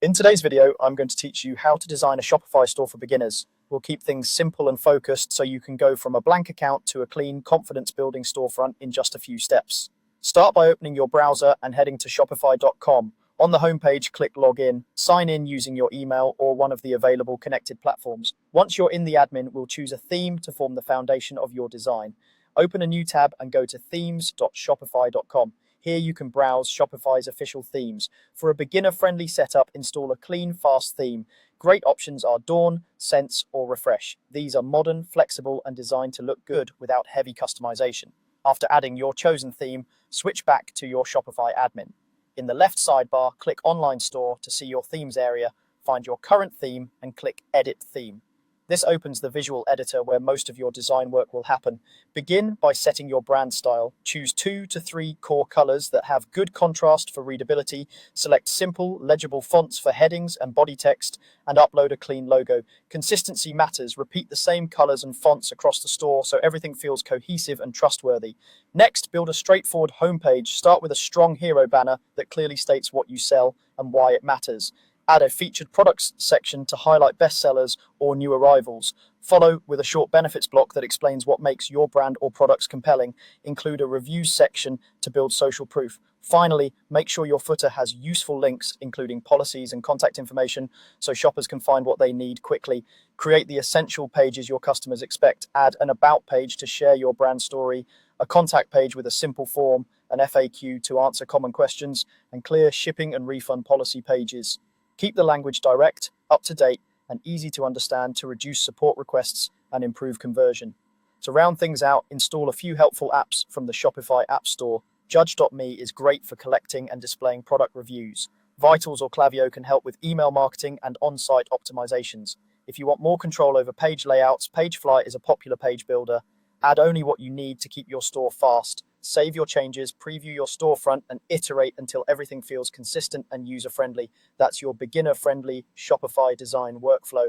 In today's video, I'm going to teach you how to design a Shopify store for beginners. We'll keep things simple and focused so you can go from a blank account to a clean, confidence-building storefront in just a few steps. Start by opening your browser and heading to shopify.com. On the homepage, click Login. Sign in using your email or one of the available connected platforms. Once you're in the admin, we'll choose a theme to form the foundation of your design. Open a new tab and go to themes.shopify.com. Here you can browse Shopify's official themes. For a beginner-friendly setup, install a clean, fast theme. Great options are Dawn, Sense, or Refresh. These are modern, flexible, and designed to look good without heavy customization. After adding your chosen theme, switch back to your Shopify admin. In the left sidebar, click Online Store to see your themes area, find your current theme, and click Edit Theme. This opens the visual editor where most of your design work will happen. Begin by setting your brand style. Choose 2 to 3 core colors that have good contrast for readability. Select simple, legible fonts for headings and body text, and upload a clean logo. Consistency matters. Repeat the same colors and fonts across the store so everything feels cohesive and trustworthy. Next, build a straightforward homepage. Start with a strong hero banner that clearly states what you sell and why it matters. Add a featured products section to highlight bestsellers or new arrivals. Follow with a short benefits block that explains what makes your brand or products compelling. Include a reviews section to build social proof. Finally, make sure your footer has useful links, including policies and contact information, so shoppers can find what they need quickly. Create the essential pages your customers expect. Add an about page to share your brand story, a contact page with a simple form, an FAQ to answer common questions, and clear shipping and refund policy pages. Keep the language direct, up-to-date, and easy to understand to reduce support requests and improve conversion. To round things out, install a few helpful apps from the Shopify App Store. Judge.me is great for collecting and displaying product reviews. Vitals or Klaviyo can help with email marketing and on-site optimizations. If you want more control over page layouts, Pagefly is a popular page builder. Add only what you need to keep your store fast. Save your changes, preview your storefront, and iterate until everything feels consistent and user-friendly. That's your beginner-friendly Shopify design workflow.